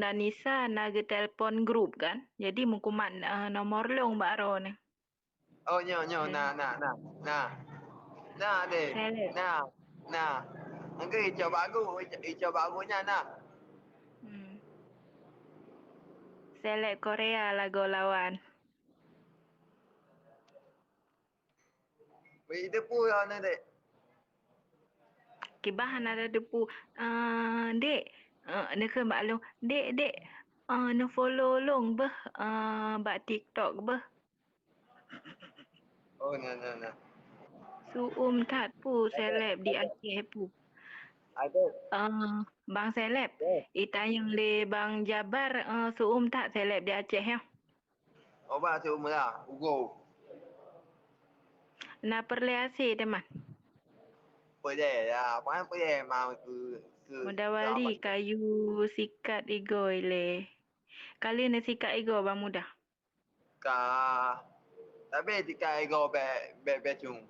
dan Nisa naga telefon grup kan. Jadi mukuman nomor long baro ni. Oh, nyo, nah. Nah, deh. Seleb. Nah. Angka hijau bagunya, nah. Seleb Korea lagu lawan. Itu pun ni, dek. Kibahan ada depu. Dek, ni ke Mbak Long. Dek, ni follow long beh. Mbak TikTok beh. Oh, nah. Tat pu seleb di Aceh pu. Ada. Bang seleb. Itayang le Bang Jabar tak seleb di Aceh ya. Oh, bah, cuma lah. Ugo. Na perleasi teman. Boleh lah. Mana boleh mau ke Mudawali kayu sikat igoi le. Kali ni sikat igo bang mudah. Tapi jika ego becung.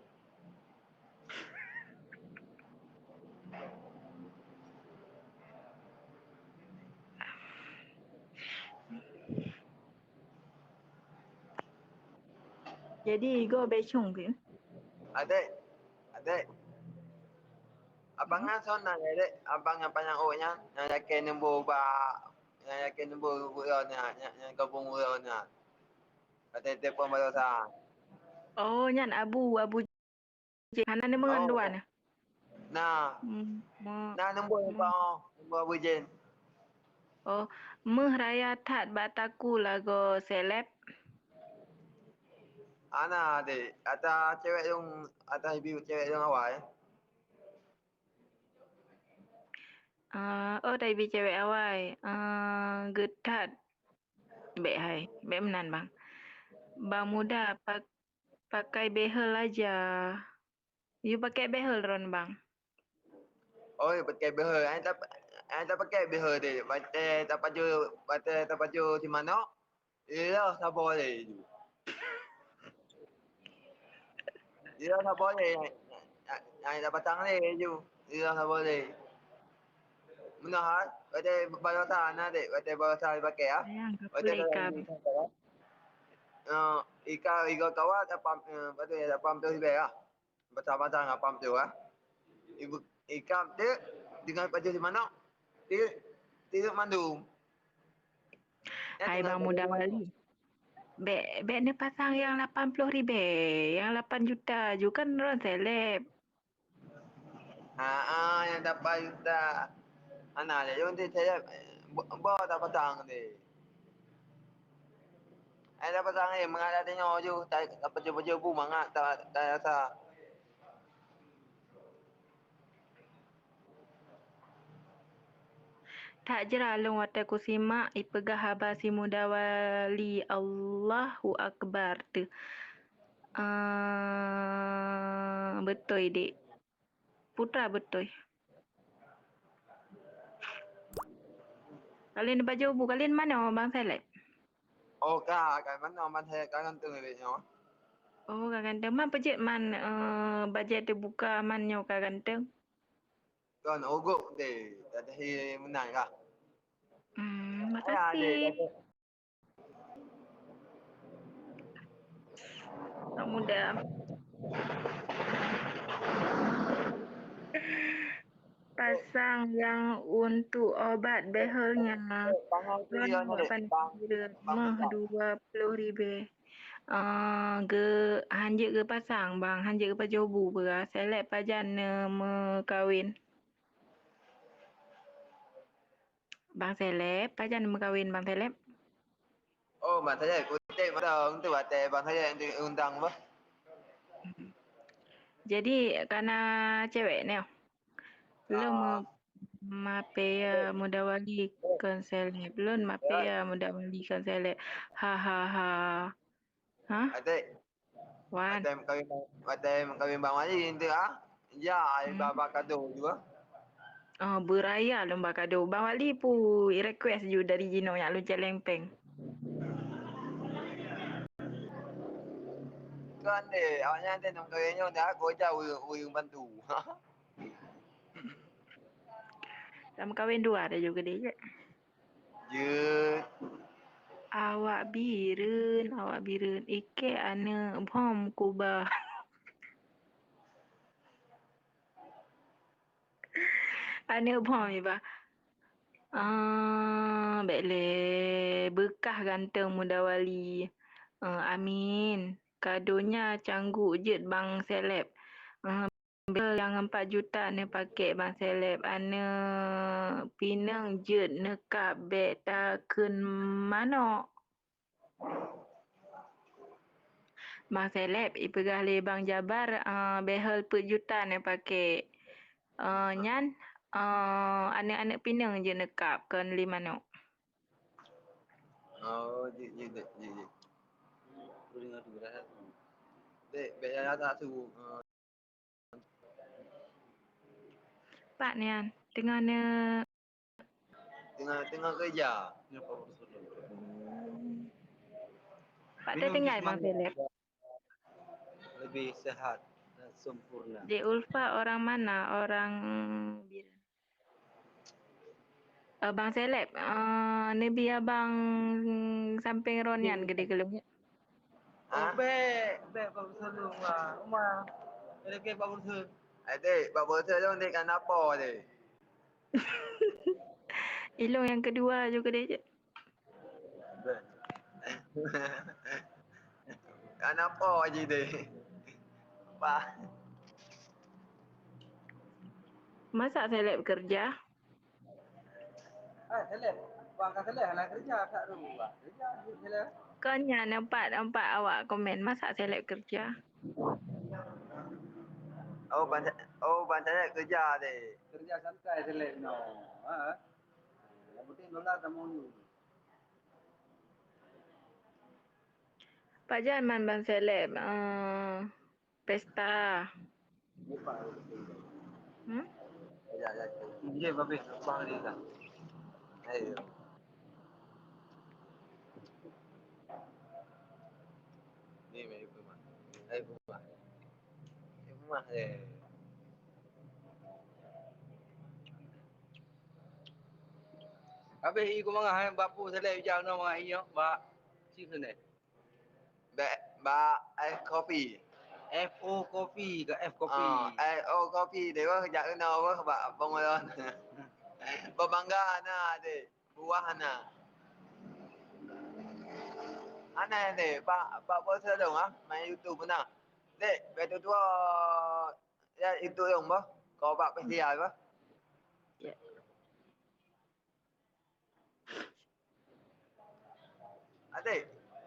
Jadi igo becung ke? Ada. Abang kan sana dek. Abang apa yang ohnya, yang yakin yang yang gabung urangnya. Kata telefon barusan. Oh, nyan abu Hana ni mengenduan. Nah, nombor Abu Jen. Oh, raya tat bataku lago seleb. Ana dek, ada cewek yang ibu cewek yang awal. Dah bi cewek awai. Getat. Baik hai. Baik menan bang. Bang muda pakai behel aja. You pakai behel ron bang. Oh, pakai behel. Saya tak pakai behel dek. Tak baju di mana? Iya, tak boleh. Iya, tak boleh. Yang tak patang ni je. Iya, tak boleh. Menahan, pakai barasan dek. Pakai barasan pakai ya. Sayang, Pakai kapul ikam. Ika kawat apa betul ya pam tu ya. Batang-batang apa tu ah. Ibu ikam tu dengan baju di mana? Tidak mandu. Hai bang muda wali. Bek ni pasang yang 80,000. Yang 8 juta je kan ron seleb. Yang dapat juta. Anak dia yang saya bawa tak patang ni. Ada pasang ni mengalah tengok je. Tak baju-baju bu mangat tak rasa. Tak jera long wata ku simak ipegah habasi muda wali Allahu Akbar tu. Betul dek. Putra betul. Kalian baju bu kalian mana bang seleb? Oh kak, mana saya kan tu ni nyo. Oh kaganteng man pejit man bajet dia buka man nyo kaganteng. Kan ogok deh. Tak ada menang kah? Makasih. Tak mudah. Pasang yang untuk obat behelnya. Ron buat pandai mah 20,000. Hanjik ke pasang bang, hanjik ke pajobu beras. Selek pajan me kahwin. Bang Seleb, pajan me kahwin bang Seleb. Oh, bang saya kutip pada untuk batai bang saya yang diundang apa? Jadi karena cewek ni, belum mape muda wali kan seleb, belum mape muda wali kan seleb. Ha ha ha. Ha? Wan. Batai kawin bang Wali itu ah. Ya, baba kado juga. Beraya lomba kado. Bang Wali pun request je dari Gino yang lu celempeng. Kan deh, awaknya nanti nak kawinnya dah goja uyung bantu. Sama kahwin dua ada juga dia je. Je. Awak bireun. Ike ane bom kubah. Ane bom ni bah. Baiklah. Bekah ganteng muda wali. Amin. Kadonya cangguk je bang seleb. Bil yang 4 juta ne pakai bang seleb. Ane pinang je nekap beg takun manok. Bang seleb ipegah le bang Jabar behel per juta ne pakai. Nyan anak-anak pinang je nekap kan 5 manok. Oh, je. Boleh ngadu dah. Dek, bayar tak tu. Pak nian tengah ne Tengah kerja. Ni apa bersodok. Pak Minum tinggal jus bang mangga seleb. lebih sehat dan sempurna. Dek Ulfa orang mana? Orang Biren. Bang seleb, ni biar bang samping Ronian gede gelung. Oh, baik Pak Bersodok rumah. Ada ke Pak Bersodok? Dek, buat betul tu dek kan apa dek? Ilung yang kedua juga dia je. Baik. Kan apa je dek? Apa? Masa seleb kerja? Seleb. Bang kan seleb nak kerja kat rumah. Kerja seleb. Kanya nampak awak komen masa seleb kerja. Banyak kerja dek. Kerja santai seleb no. Yang penting dolar tak mau ni. Pak Jaman bang seleb, pesta. Lepas. Ya. Dia babes bang dia dah. Ayo. Ni mari rumah. Rumah dek. Habis ikut mangah bapu seleb jauh no mangah iyo ba. Si sene. Ba kopi. FO kopi ke F kopi. Kopi dek wah jak kena wah ba pengolon. Berbangga ana dek. Buah ana. Ana dek, pak puasa dong main YouTube pernah. Dek, betul tua ya itu dong bah. Kau pak PCI bah. Ya.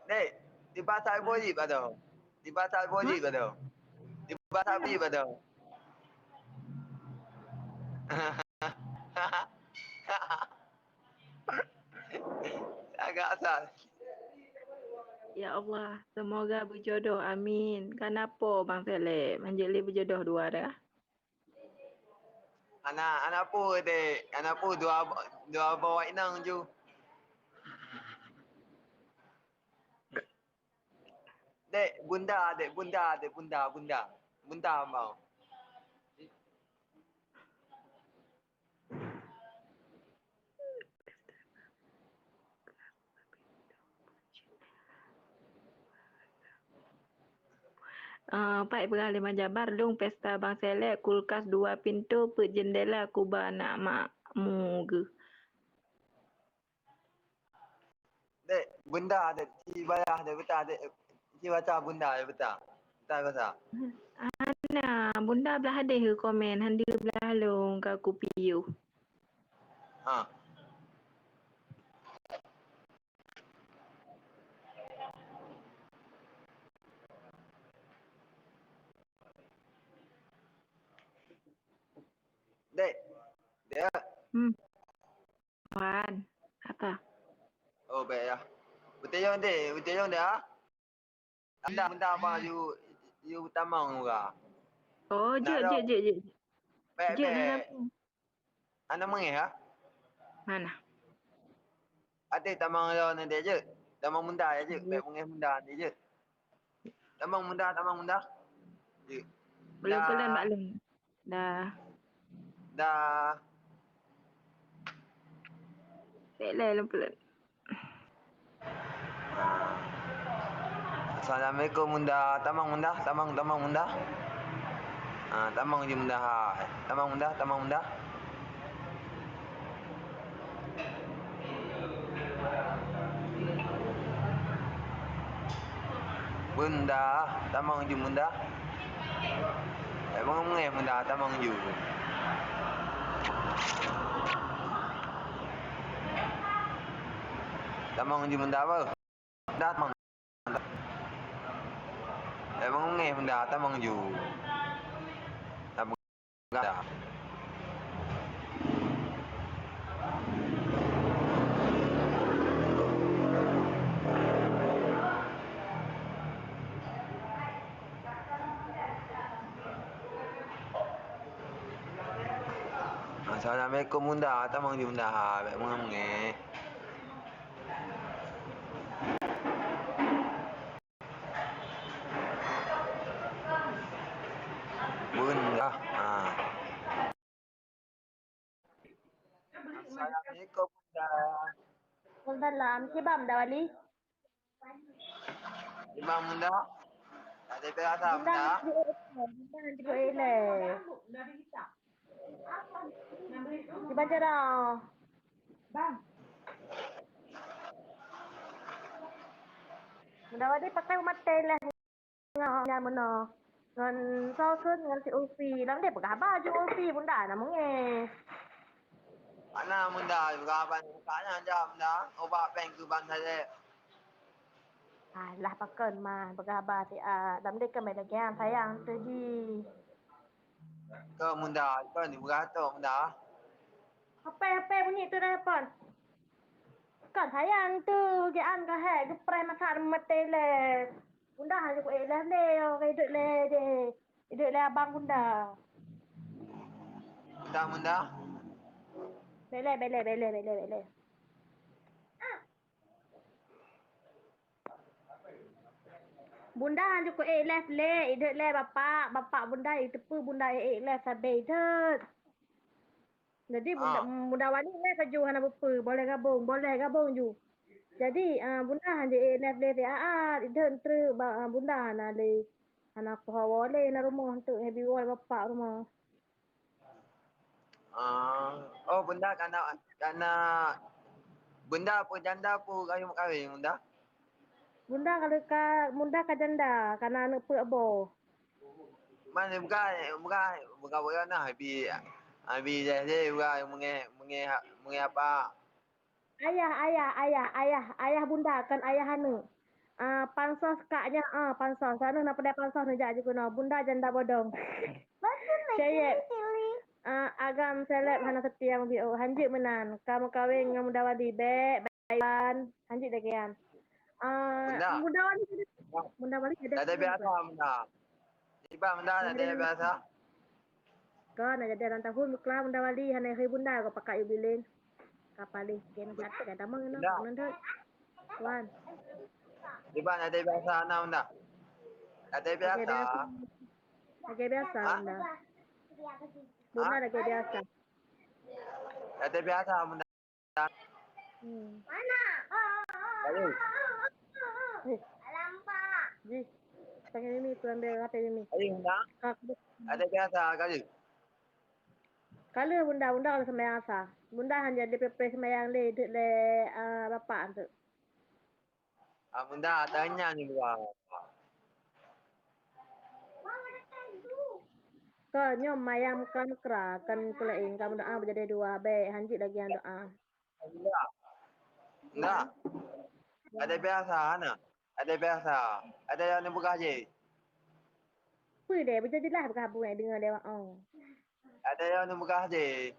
Dek, di pasar Boji pada. Di pasar Boji pada. Di pasar Boji pada. Agak asal. Ya Allah, semoga berjodoh. Amin. Kenapa bang seleb? Manjeli berjodoh dua dah. Anak apa dek? Anak apa dua bawa inang ju. Dek, bunda. Bunda mau. Pak Ibrahim Lima Jabar dong pesta bang seleb kulkas 2 pintu per jendela kubah anak makmu ke. Dek, bunda dek. Ci bayar dek betul dek. Ci baca bunda dek betul. Betul bahasa. Ana, bunda belah hadih ke komen handi belah long ke aku piu. Ha. Dek. Dek. Wan, apa? Oh, baik ya. Betul yang dek. Benda apa you tamang juga. Oh, je. Baik. Je nak apa? Anda mengih ya? Mana? Ada tamang lo nanti je. Tamang benda je. Baik mengih benda nanti je. Tamang benda. Je. Belum pelan maklum. Dah. Selek lah pula. Assalamualaikum Bunda. Tamang Bunda, tamang Bunda. Tamang je Bunda. Tamang Bunda. Bunda, tamang je Bunda. Mengeng Bunda, tamang je. Tamang je Bunda apa? Bunda tamang. Mengeng Bunda, tamang je. Tamang Bunda. Assalamualaikum Bunda, tamang je Bunda. Mengeng. Bunda. Assalamualaikum Bunda. Waalaikumsalam. Kibam dah wali. Imam Bunda. Ada perasa Bunda Bunda. nanti go ele. Dibaca dah. Bang. Bunda wali pakai mata lah. Ngah mana. Ngan sausun ngan si Ulfi. Lang dia pakai baju Ulfi bunda namanya. Mana Bunda, berapa kana jam Bunda. Obat peng ke ban saya. Lah pakai mah bergabar si dalam dia kemai lagi yang sayang tu ji. Ke Bunda, ke ni beratur Bunda. Apa bunyi tu dah pon. Kan sayang tu gian ka hai ke prai masak mate le. Bunda hanya ku elah le ke duk le je. Duk le abang bunda. Bunda. Bele. Bunda hanya ku elah le, duk le bapak bunda itu pu bunda elah sabai det. Jadi bunda wali le kaju hana bepu, boleh gabung ju. Jadi bunda hanya elah le dia itu bunda hana le. Anak hawa le na rumah tu happy wall bapak rumah. Oh Bunda karena Bunda pun janda pun kayu kahwin Bunda. Bunda kalau bunda ka janda karena anak pu abo. Mana bukan nak habis jadi bukan menge apa. Ayah bunda kan ayah anu. Pansos kaknya pansos anu nak pada pansos nak jadi guna bunda janda bodong. Saya agam seleb hana setia bio hanjik menan kamu kawin dengan muda wadi bayan hanjik dagian. Bunda wali ada. Ada biasa Bunda. Tiba Bunda ada biasa. Kau nak jadi orang tahun muklah bunda wali hana hari bunda kau pakai jubilin. Kapalih ken kat dah tamang no nanti. Wan. Tiba ada biasa anak Bunda. Ada biasa. Lagi biasa bunda. Bunda lagi biasa. Ada biasa Bunda. Mana? Ayo. Alampak. Ji. Tangan ini tu ambil apa ini? Ayo Bunda. Ada biasa kali. Kalau bunda kalau sembahyang asa. Bunda hanya DPP sembahyang le bapak tu. Bunda tanya ni buat. Kau nyom mayam kan kera kan kulain kamu doa berjadi dua be hanjit lagi yang doa. Enggak. Ada biasa ana. Ada biasa. Ada yang buka je. Pui deh berjadilah berkabung dengan dewa Ada yang buka je.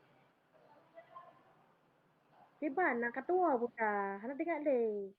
Di mana ketua buka? Hana tinggal le.